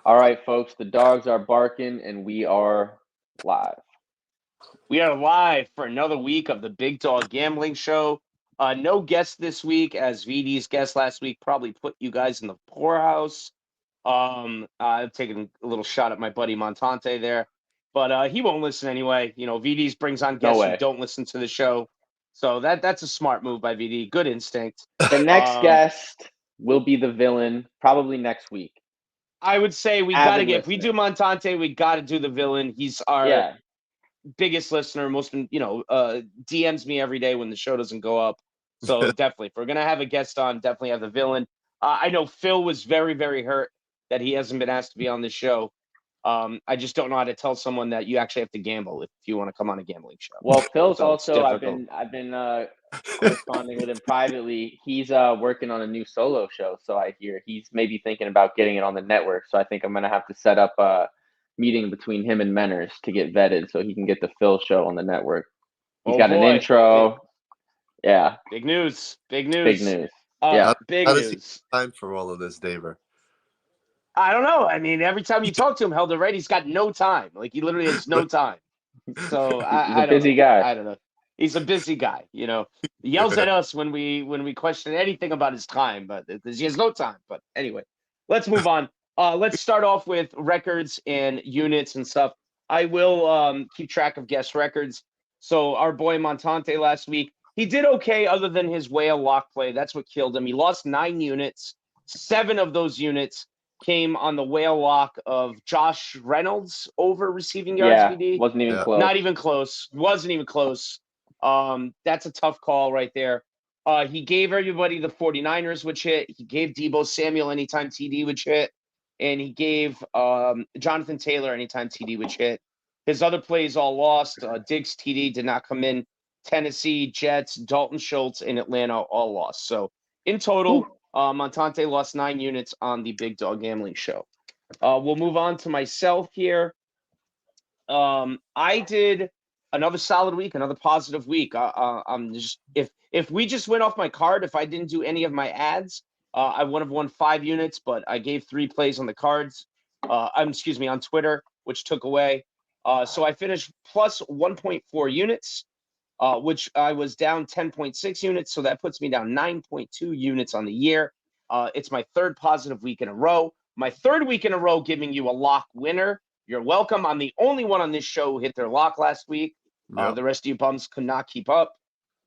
All right, folks, the dogs are barking and we are live. We are live for another week of the Big Dog Gambling Show. No guest this week, as VD's guest last week probably put you guys in the poorhouse. I've taken a little shot at my buddy Montante there, but he won't listen anyway. You know, VD's brings on No guests who way. don't listen to the show, so that's a smart move by VD. Good instinct. The next Um, guest will be the villain probably next week. I would say we got to Avid get if we do listener. Montante, we got to do the villain. He's our Yeah. biggest listener, DMs me every day when the show doesn't go up. So definitely, if we're gonna have a guest on, definitely have the villain. I know Phil was very, very hurt that he hasn't been asked to be on this show. I just don't know how to tell someone that you actually have to gamble if you want to come on a gambling show. Well, Phil's So it's also difficult. I've been corresponding with him privately. He's working on a new solo show, so I hear he's maybe thinking about getting it on the network. So I think I'm gonna have to set up a meeting between him and Menners to get vetted so he can get the Phil show on the network. He's Oh got an boy, intro. Yeah, big news! Big it's big news! news. Yeah. Big How does he news! have time for all of this, Daver? I don't know. I mean, every time you talk to him, Helder, right? He's got no time. Like he literally has no time. So He's a I don't busy know. guy. I don't know. He's a busy guy, you know. He yells at us when we question anything about his time, but he has no time. But anyway, let's move on. Let's start off with records and units and stuff. I will keep track of guest records. So our boy Montante last week, he did okay other than his whale lock play. That's what killed him. He lost 9 units. 7 of those units came on the whale lock of Josh Reynolds over receiving yards, Yeah, VD. wasn't even Yeah. close. Not even close. Wasn't even close. That's a tough call right there. He gave everybody the 49ers which hit. He gave Debo Samuel anytime TD which hit. And he gave Jonathan Taylor anytime TD which hit. His other plays all lost. Diggs TD did not come in. Tennessee, Jets, Dalton Schultz, and Atlanta all lost. So in total, Montante lost 9 units on the Big Dog Gambling Show. We'll move on to myself here. I did another solid week, another positive week. I'm just if we just went off my card, if I didn't do any of my ads, I would have won 5 units, but I gave 3 plays on the cards. Excuse me, on Twitter, which took away. So I finished plus 1.4 units, which I was down 10.6 units. So that puts me down 9.2 units on the year. It's my third positive week in a row. My third week in a row giving you a lock winner. You're welcome. I'm the only one on this show who hit their lock last week. Yep. The rest of you bums could not keep up.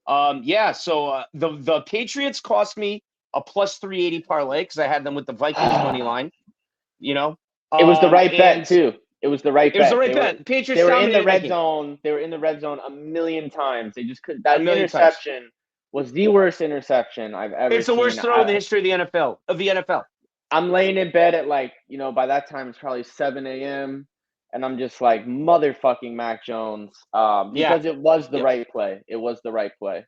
So the Patriots cost me a plus 380 parlay because I had them with the Vikings money line. You know, It was the right bet and too. It was the right it was bet. the right They were bet. Patriots they were in the dominated that red game zone. They were in the red zone a million times. They just could. a That million times. interception was the worst interception I've ever It's the seen. worst throw in the history of the NFL. I'm laying in bed at by that time it's probably 7 a.m. and I'm just like motherfucking Mac Jones. Yeah. Because it was the Yep. right play. It was the right play.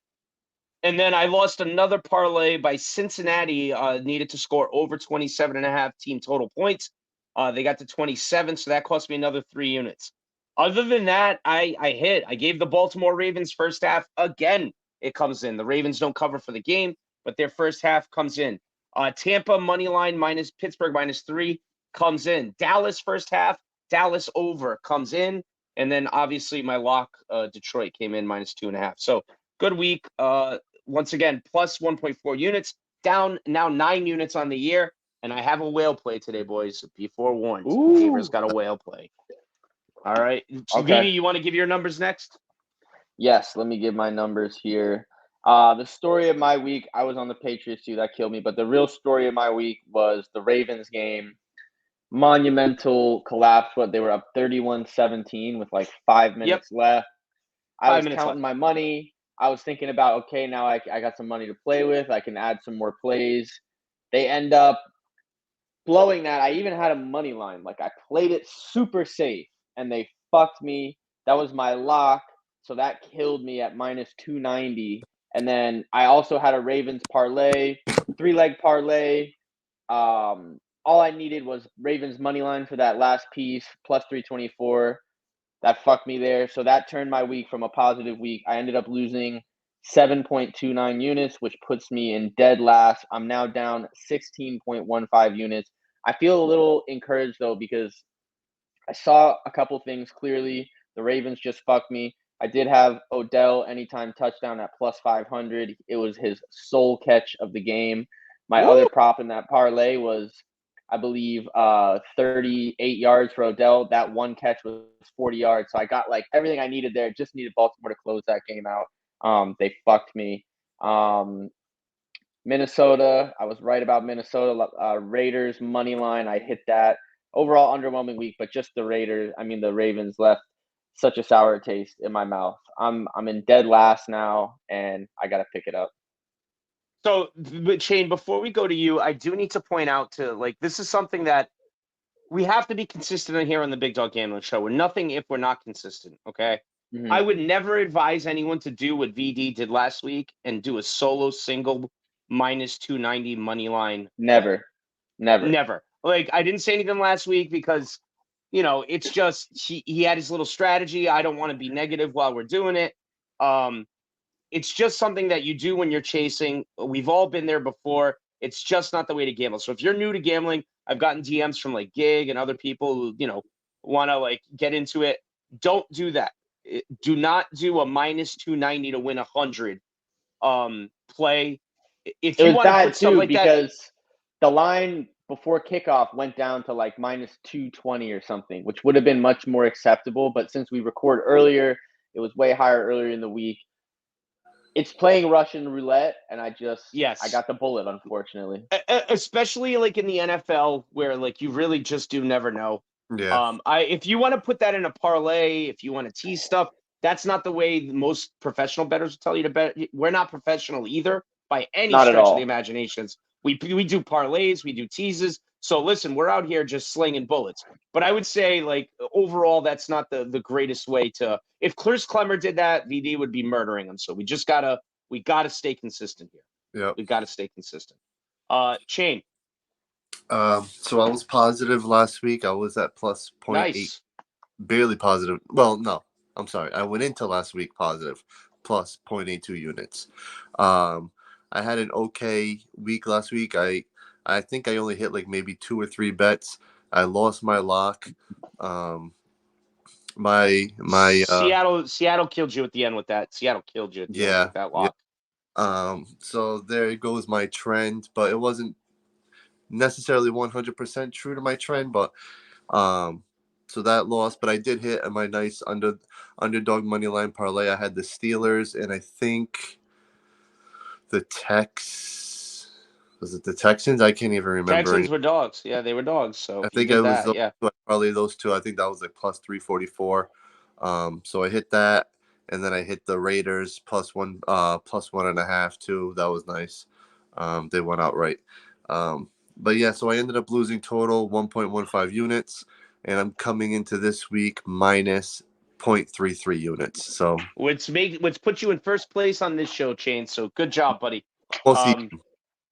And then I lost another parlay by Cincinnati, needed to score over 27.5 team total points. They got to 27, so that cost me another 3 units. Other than that, I hit. I gave the Baltimore Ravens first half again. It comes in. The Ravens don't cover for the game, but their first half comes in. Tampa money line minus Pittsburgh -3 comes in. Dallas first half, Dallas over comes in, and then obviously my lock Detroit came in -2.5. So good week. Once again, plus 1.4 units, down now 9 units on the year. And I have a whale play today, boys. Be forewarned. Daver's got a whale play. All right. Okay. Vivi, you want to give your numbers next? Yes, let me give my numbers here. The story of my week, I was on the Patriots too. That killed me. But the real story of my week was the Ravens game. Monumental collapse. What, they were up 31-17 with like 5 minutes left. I 5 was minutes counting left. my money. I was thinking about, okay, now I got some money to play with. I can add some more plays. They end up blowing that. I even had a money line. Like I played it super safe and they fucked me. That was my lock. So that killed me at -290. And then I also had a Ravens parlay, 3-leg parlay. All I needed was Ravens money line for that last piece, plus 324. That fucked me there. So that turned my week from a positive week. I ended up losing 7.29 units, which puts me in dead last. I'm now down 16.15 units. I feel a little encouraged though because I saw a couple things clearly. The Ravens just fucked me. I did have Odell anytime touchdown at plus 500. It was his sole catch of the game. My other Woo! prop in that parlay was, I believe, 38 yards for Odell. That one catch was 40 yards. So I got like everything I needed there. Just needed Baltimore to close that game out. They fucked me. Minnesota, I was right about Minnesota. Raiders money line, I hit that. Overall, underwhelming week, but just the Ravens left such a sour taste in my mouth. I'm in dead last now, and I got to pick it up. So, but Shane, before we go to you, I do need to point out to like this is something that we have to be consistent on here on the Big Dog Gambling Show. We're nothing if we're not consistent. Okay. Mm-hmm. I would never advise anyone to do what VD did last week and do a solo single minus 290 money line. Never. Never. Like I didn't say anything last week because it's just he had his little strategy. I don't want to be negative while we're doing it. It's just something that you do when you're chasing. We've all been there before. It's just not the way to gamble. So if you're new to gambling, I've gotten DMs from like Gig and other people who, want to like get into it. Don't do that. Do not do a minus 290 to win 100 play. If you want to put stuff like because the line before kickoff went down to like minus 220 or something, which would have been much more acceptable. But since we record earlier, it was way higher earlier in the week. It's playing Russian roulette, and I got the bullet, unfortunately. Especially like in the NFL, where like you really just do never know. Yeah. If you want to put that in a parlay, if you want to tease stuff, that's not the way most professional bettors will tell you to bet. We're not professional either by any Not at stretch of all. the imaginations. We do parlays, we do teases. So listen, we're out here just slinging bullets. But I would say, like, overall, that's not the greatest way to. If Chris Clemmer did that, VD would be murdering him. So we gotta stay consistent here. Yeah. We gotta stay consistent. Shane. So I was positive last week. I was at plus 0.8. Nice. Barely positive. Well, no, I'm sorry. I went into last week positive, plus 0.82 units. I had an okay week last week. I think I only hit like maybe 2 or 3 bets. I lost my lock. My Seattle killed you at the end with that. Seattle killed you at the end with that lock. Yeah. So there goes my trend, but it wasn't necessarily 100% true to my trend, but so that lost. But I did hit my nice underdog money line parlay. I had the Steelers and I think the was it the Texans? I can't even remember. Texans were dogs. Yeah, they were dogs. So I think it was probably those two. I think that was like plus 344. So I hit that, and then I hit the Raiders plus 1.5 too. That was nice. They went out right. But yeah, so I ended up losing total 1.15 units, and I'm coming into this week minus 0.33 units. So which put you in first place on this show, Shane. So good job, buddy. We'll see.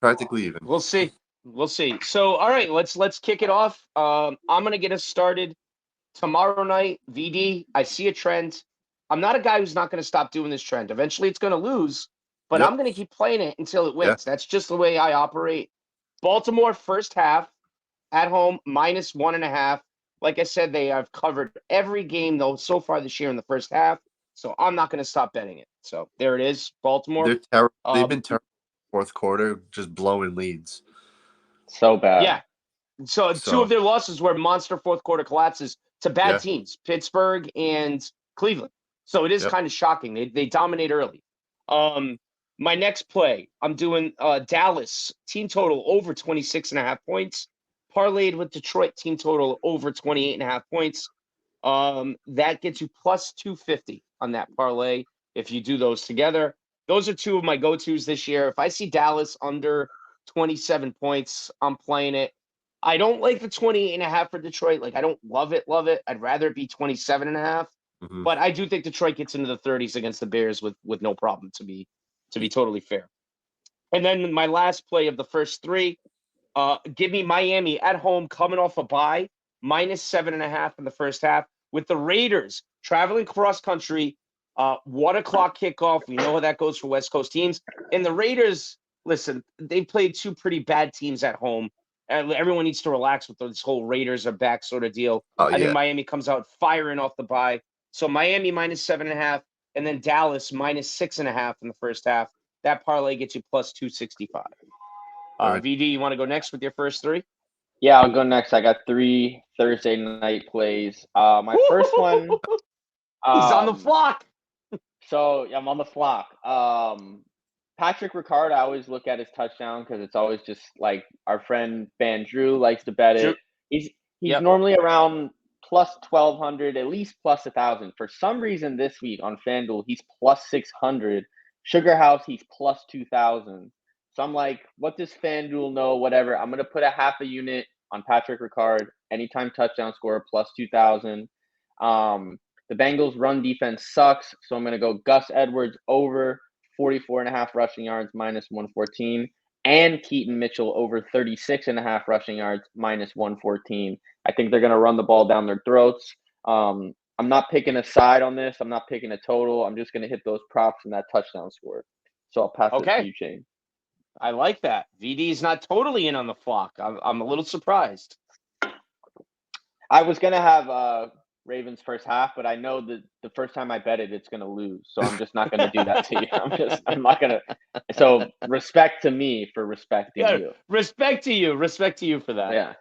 Practically even. We'll see. So all right, let's kick it off. I'm gonna get us started tomorrow night. VD, I see a trend. I'm not a guy who's not gonna stop doing this trend. Eventually it's gonna lose, but I'm gonna keep playing it until it wins. Yeah. That's just the way I operate. Baltimore first half at home minus 1.5. Like I said, they have covered every game though so far this year in the first half. So I'm not going to stop betting it. So there it is, Baltimore. They're terrible. They've been terrible fourth quarter, just blowing leads. So bad. Yeah. So 2 of their losses were monster fourth quarter collapses to bad teams, Pittsburgh and Cleveland. So it is kind of shocking. They dominate early. My next play, I'm doing Dallas team total over 26.5 points, parlayed with Detroit team total over 28.5 points. That gets you plus 250 on that parlay if you do those together. Those are 2 of my go-tos this year. If I see Dallas under 27 points, I'm playing it. I don't like the 28.5 for Detroit. Like, I don't love it. I'd rather it be 27.5. Mm-hmm. But I do think Detroit gets into the 30s against the Bears with no problem, to be totally fair. And then my last play of the first 3, give me Miami at home coming off a bye, minus 7.5 in the first half, with the Raiders traveling cross country, 1 o'clock kickoff. We know how that goes for West Coast teams. And the Raiders, listen, they played 2 pretty bad teams at home. Everyone needs to relax with this whole Raiders are back sort of deal. Oh I think yeah. Miami comes out firing off the bye. So Miami -7.5, and then Dallas -6.5 in the first half. That parlay gets you +265. All right. VD, you want to go next with your first three? Yeah, I'll go next. I got 3 Thursday night plays. My first one, He's on the um, flock. so yeah, I'm on the flock. Patrick Ricard, I always look at his touchdown because it's always just like our friend Van Drew likes to bet Drew, it. He's yep. normally around plus 1,200, at least plus 1,000. For some reason this week on FanDuel, he's plus 600. Sugar House, he's plus 2,000. So I'm like, what does FanDuel know? Whatever. I'm gonna put a half a unit on Patrick Ricard, anytime touchdown score plus 2,000. The Bengals' run defense sucks, so I'm gonna go Gus Edwards over 44.5 rushing yards minus 114, and Keaton Mitchell over 36.5 rushing yards minus 114. I think they're gonna run the ball down their throats. I'm not picking a side on this. I'm not picking a total. I'm just gonna hit those props and that touchdown score. So I'll pass it to Okay. you, Shane. I like that. VD's not totally in on the flock. I'm a little surprised. I was gonna have Ravens first half, but I know that the first time I bet it, it's gonna lose. So I'm just not gonna do that to you. I'm not gonna. So respect to me for respecting Yeah, you. respect to you for that. Yeah.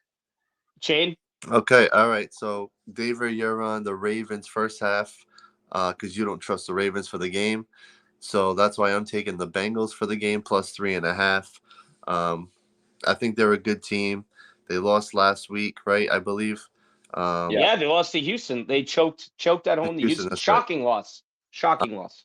Shane? Okay. All right. So David, you're on the Ravens first half because you don't trust the Ravens for the game. So that's why I'm taking the Bengals for the game plus 3.5. I think they're a good team. They lost last week, right? I believe. Yeah, they lost to Houston. They choked at home to Houston. That's Shocking loss. Shocking loss.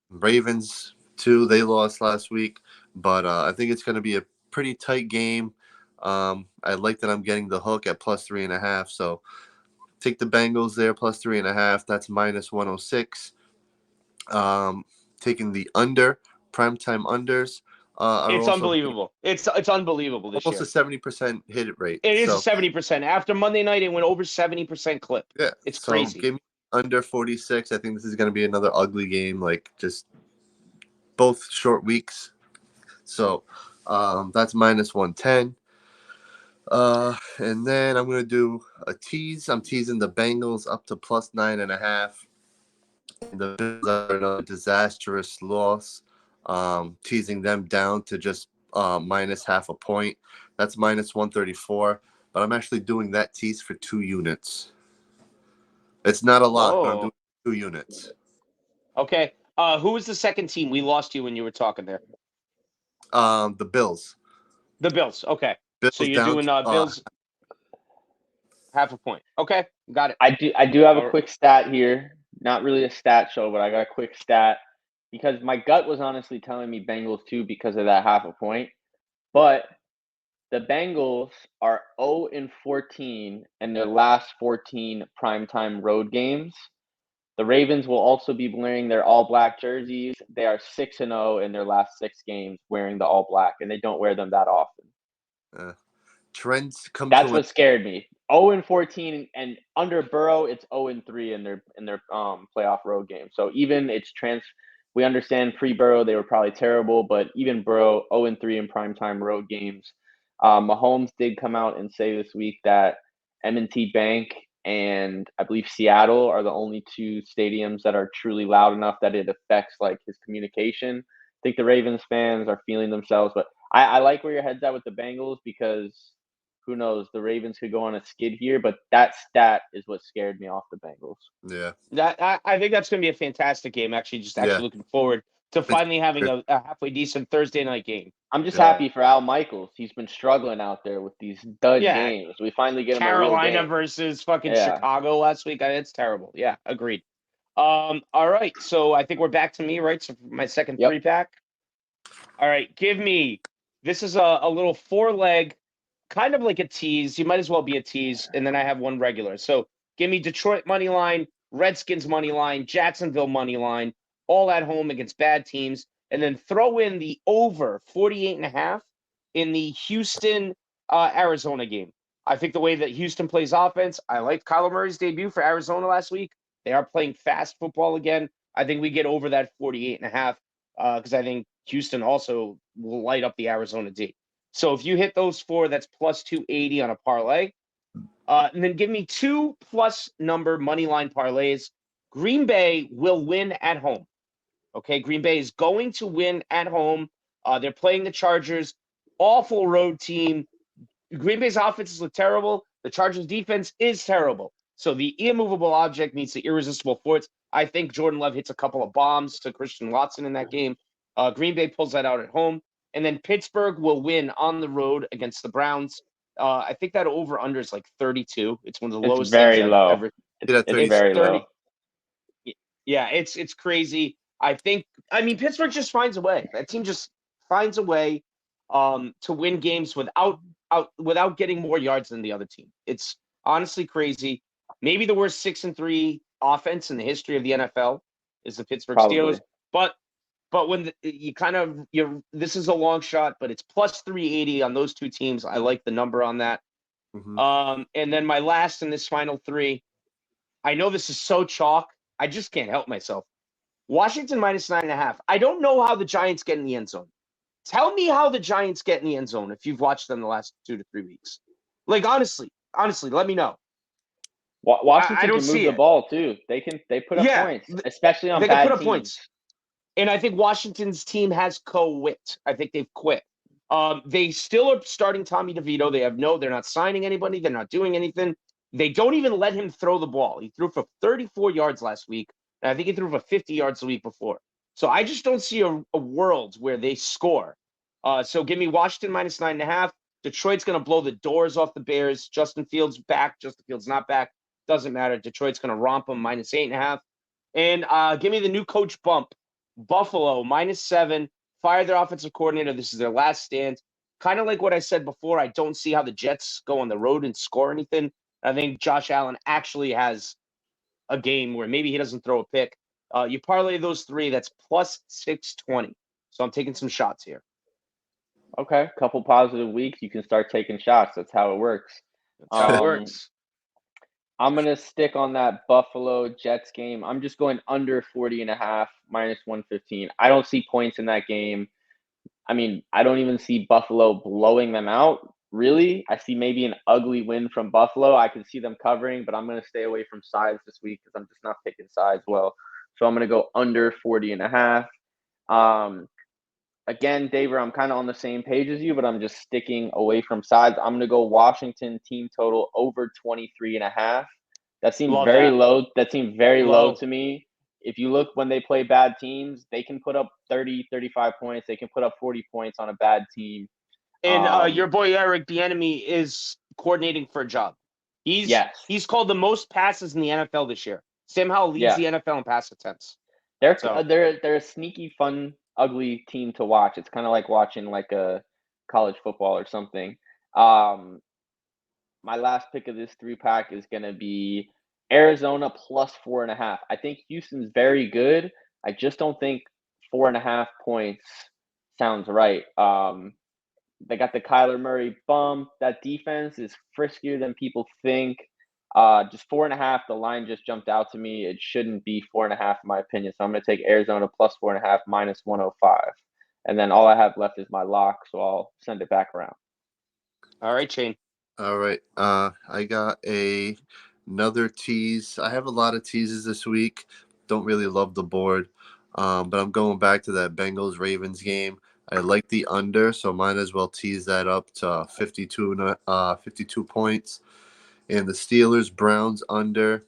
Ravens too. They lost last week, but I think it's going to be a pretty tight game. I like that I'm getting the hook at plus 3.5. So take the Bengals there plus 3.5. That's minus 106. Taking the under primetime unders. Are It's also unbelievable. It's unbelievable this almost year. a 70% hit rate. It is So, 70%. After Monday night, it went over 70% clip. yeah, It's so crazy. give me under 46. I think this is going to be another ugly game. Like just both short weeks. So that's minus 110. And then I'm going to do a tease. I'm teasing the Bengals up to plus 9.5. And the Bills are another disastrous loss. Teasing them down to just minus half a point. That's minus 134. But I'm actually doing that tease for 2 units. It's not a lot, but I'm doing 2 units. Okay. Who was the second team? We lost you when you were talking there. The Bills. The Bills. Okay. Bills So you're doing Bills half a point. Okay. Got it. I do have a quick stat here. Not really a stat show, but I got a quick stat because my gut was honestly telling me Bengals too because of that half a point. But the Bengals are 0-14 in their last 14 primetime road games. The Ravens will also be wearing their all-black jerseys. They are 6-0 in their last 6 games wearing the all-black, and they don't wear them that often. Trends come That's to what scared me. 0-14, and under Burrow, it's 0-3 in their playoff road game. So even we understand pre-Burrow they were probably terrible, but even Burrow 0-3 in primetime road games. Mahomes did come out and say this week that M&T Bank and I believe Seattle are the only 2 stadiums that are truly loud enough that it affects like his communication. I think the Ravens fans are feeling themselves, but I like where your head's at with the Bengals because who knows, the Ravens could go on a skid here, but that stat is what scared me off the Bengals. Yeah. I think that's going to be a fantastic game. Actually looking forward to finally having a halfway decent Thursday night game. I'm just happy for Al Michaels. He's been struggling out there with these dud games. We finally get him Carolina a real game. versus fucking Chicago last week. It's terrible. Yeah, agreed. All right, so I think we're back to me, right? So my second 3-pack. All right, give me. This is a little 4-leg, kind of like a tease. You might as well be a tease, and then I have one regular. So give me Detroit money line, Redskins money line, Jacksonville money line, all at home against bad teams, and then throw in the over 48.5 in the Houston Arizona game. I think the way that Houston plays offense, I liked Kyler Murray's debut for Arizona last week. They are playing fast football again. I think we get over that 48.5 because I think Houston also will light up the Arizona D. So if you hit those 4, that's plus 280 on a parlay. And then give me 2 plus number money line parlays. Green Bay will win at home. Okay, Green Bay is going to win at home. They're playing the Chargers. Awful road team. Green Bay's offenses look terrible. The Chargers' defense is terrible. So the immovable object meets the irresistible force. I think Jordan Love hits a couple of bombs to Christian Watson in that game. Green Bay pulls that out at home. And then Pittsburgh will win on the road against the Browns. I think that over-under is like 32. It's one of the It's lowest very things I've low. ever. It's very 30. low. Yeah, it's crazy. I mean, Pittsburgh just finds a way. That team just finds a way to win games without getting more yards than the other team. It's honestly crazy. Maybe the worst 6-3 offense in the history of the NFL is the Pittsburgh Probably. Steelers. But when this is a long shot, but it's plus 380 on those two teams. I like the number on that. Mhm. And then my last in this final 3, I know this is so chalk. I just can't help myself. Washington minus 9.5. I don't know how the Giants get in the end zone. Tell me how the Giants get in the end zone if you've watched them the last 2 to 3 weeks. Like honestly, let me know. Washington I don't can move see the it. ball too. They put up points, especially on They bad can put up teams. points. And I think Washington's team has quit. I think they've quit. They still are starting Tommy DeVito. They're not signing anybody. They're not doing anything. They don't even let him throw the ball. He threw for 34 yards last week. And I think he threw for 50 yards the week before. So I just don't see a world where they score. So give me Washington minus 9.5. Detroit's going to blow the doors off the Bears. Justin Fields back. Justin Fields not back. Doesn't matter. Detroit's going to romp them minus 8.5. And give me the new coach bump. Buffalo minus 7. Fire their offensive coordinator. This is their last stand. Kind of like what I said before. I don't see how the Jets go on the road and score anything. I think Josh Allen actually has a game where maybe he doesn't throw a pick. You parlay those 3, that's plus 620. So I'm taking some shots here. Okay, couple positive weeks, you can start taking shots. That's how it works. That's how it works. I'm going to stick on that Buffalo Jets game. I'm just going under 40.5, minus 115. I don't see points in that game. I mean, I don't even see Buffalo blowing them out, really. I see maybe an ugly win from Buffalo. I can see them covering, but I'm going to stay away from sides this week because I'm just not picking sides well. So I'm going to go under 40.5. Again, Daver, I'm kind of on the same page as you, but I'm just sticking away from sides. I'm going to go Washington team total over 23.5. That seems Love very that. low. That seems very low Low. to me. If you look when they play bad teams, they can put up 30, 35 points. They can put up 40 points on a bad team. And your boy Eric Bieniemy is coordinating for a job. He's called the most passes in the NFL this year. Sam Howell leads the NFL in pass attempts. They're a sneaky, fun, ugly team to watch. It's kind of like watching like a college football or something. My last pick of this 3-pack is going to be Arizona plus 4.5. I think Houston's very good. I just don't think 4.5 points sounds right. They got the Kyler Murray bump. That defense is friskier than people think. Just 4.5. The line just jumped out to me. It shouldn't be 4.5 in my opinion. So I'm going to take Arizona plus 4.5 minus 105. And then all I have left is my lock. So I'll send it back around. All right, Shane. All right. I got another tease. I have a lot of teases this week. Don't really love the board. But I'm going back to that Bengals-Ravens game. I like the under, so might as well tease that up to 52 points. And the Steelers-Browns under,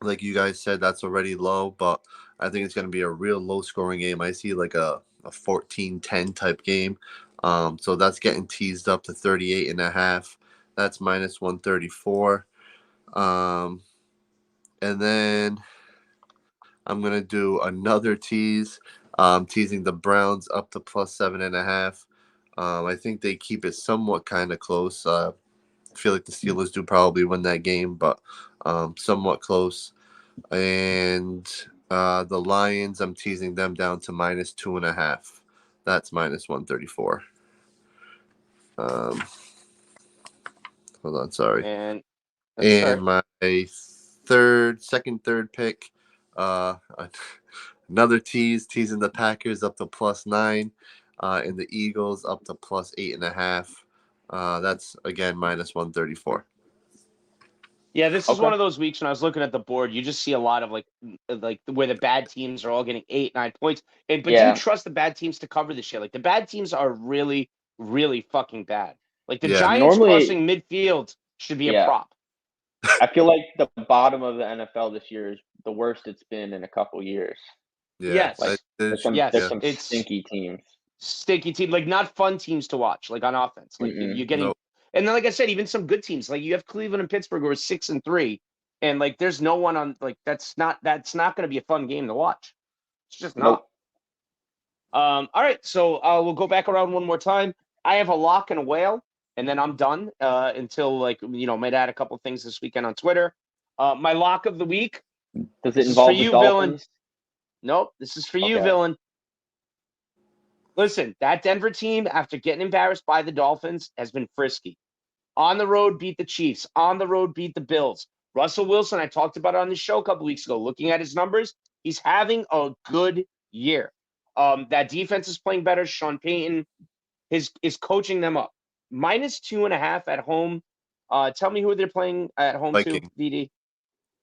like you guys said, that's already low, but I think it's going to be a real low-scoring game. I see like a 14-10 type game. So that's getting teased up to 38.5. That's minus 134. And then I'm going to do another tease, teasing the Browns up to plus 7.5. I think they keep it somewhat kind of close. I feel like the Steelers do probably win that game, but somewhat close. And the Lions, I'm teasing them down to minus 2.5. That's minus 134. Hold on, sorry. And my third pick, another teasing the Packers up to plus 9. and the Eagles up to plus 8.5. That's again minus 134. Yeah, this is Okay. one of those weeks when I was looking at the board, you just see a lot of like where the bad teams are all getting 8, 9 points. But do Yeah. you trust the bad teams to cover this shit? Like the bad teams are really, really fucking bad. Like the Yeah. Giants Normally- crossing midfield should be a Yeah. prop. I feel like the bottom of the NFL this year is the worst it's been in a couple years. Yeah, Yes. I- There's some, Yes, there's some it's- stinky teams. Stinky team, like not fun teams to watch, like on offense. Like Mm-mm. you're getting, Nope. and then like I said, even some good teams. Like you have Cleveland and Pittsburgh who are 6-3, and like there's no one on. Like that's not going to be a fun game to watch. It's just not. Nope. All right, so we'll go back around one more time. I have a lock and a whale, and then I'm done until might add a couple things this weekend on Twitter. My lock of the week. Does This it is for involve you, the villain. Dolphins? Nope, this is for you, Okay. villain. Listen, that Denver team, after getting embarrassed by the Dolphins, has been frisky. On the road, beat the Chiefs. On the road, beat the Bills. Russell Wilson, I talked about it on the show a couple weeks ago. Looking at his numbers, he's having a good year. That defense is playing better. Sean Payton is coaching them up. Minus 2.5 at home. Tell me who they're playing at home Vikings. to, VD.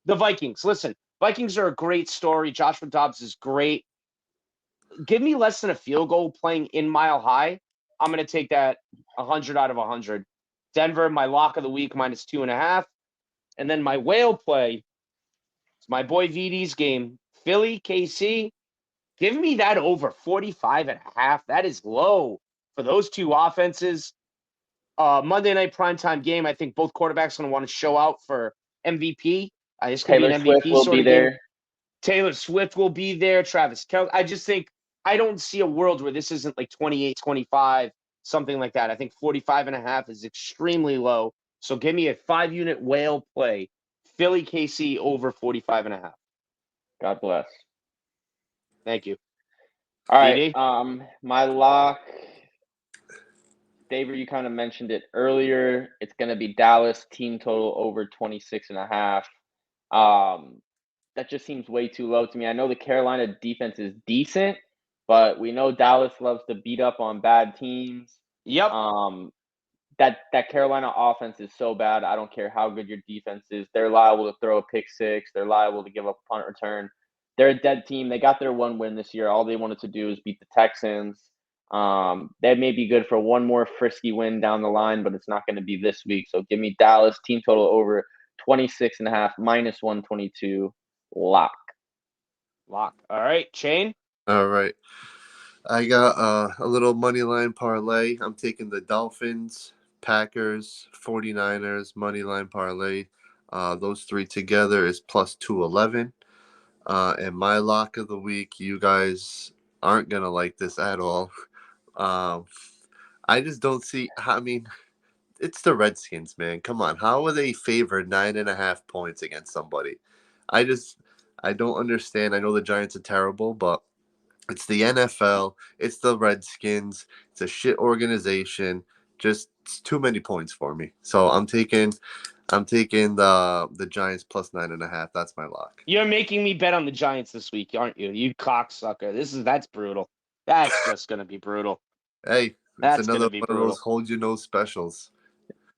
The Vikings. Listen, Vikings are a great story. Joshua Dobbs is great. Give me less than a field goal playing in Mile High. I'm going to take that 100 out of 100. Denver, my lock of the week, minus 2.5. And then my whale play, it's my boy VD's game. Philly, KC. Give me that over 45.5. That is low for those two offenses. Monday night primetime game. I think both quarterbacks going to want to show out for MVP. This could be Taylor an MVP Swift will sort be of game. there. Taylor Swift will be there. Travis Kelce. I just think I don't see a world where this isn't like 28-25, something like that. I think 45.5 is extremely low. So give me a 5-unit whale play. Philly KC over 45.5. God bless. Thank you. All right. VD? My lock, David, you kind of mentioned it earlier. It's going to be Dallas team total over 26.5. That just seems way too low to me. I know the Carolina defense is decent, but we know Dallas loves to beat up on bad teams. Yep. That Carolina offense is so bad. I don't care how good your defense is. They're liable to throw a pick six. They're liable to give up a punt return. They're a dead team. They got their one win this year. All they wanted to do is beat the Texans. That may be good for one more frisky win down the line, but it's not going to be this week. So give me Dallas team total over 26.5 minus 122 lock. Lock. All right. Shane? All right. I got a little money line parlay. I'm taking the Dolphins, Packers, 49ers, money line parlay. Those three together is plus 211. And my lock of the week, you guys aren't going to like this at all. I just don't see, I mean, it's the Redskins, man. Come on. How are they favored 9.5 points against somebody? I don't understand. I know the Giants are terrible, but it's the NFL. It's the Redskins. It's a shit organization. Just it's too many points for me. So I'm taking the Giants plus 9.5. That's my lock. You're making me bet on the Giants this week, aren't you? You cocksucker. That's brutal. That's just going to be brutal. Hey, it's That's another gonna be one brutal. of those hold your nose specials.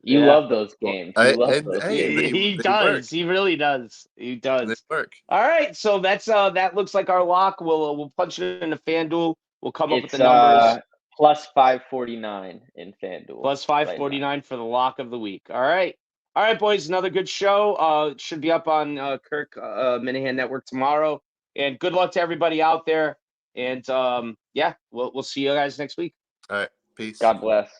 You Yeah. love those games. You love and those hey, games. He they does. work. He really does. He does. They work. All right, so that's that looks like our lock. We'll punch it into FanDuel. We'll come up with It's the numbers. plus 549 in FanDuel. Plus right 549 for the lock of the week. All right, boys. Another good show. It should be up on Kirk Minahan Network tomorrow. And good luck to everybody out there. And yeah, we'll see you guys next week. All right. Peace. God bless.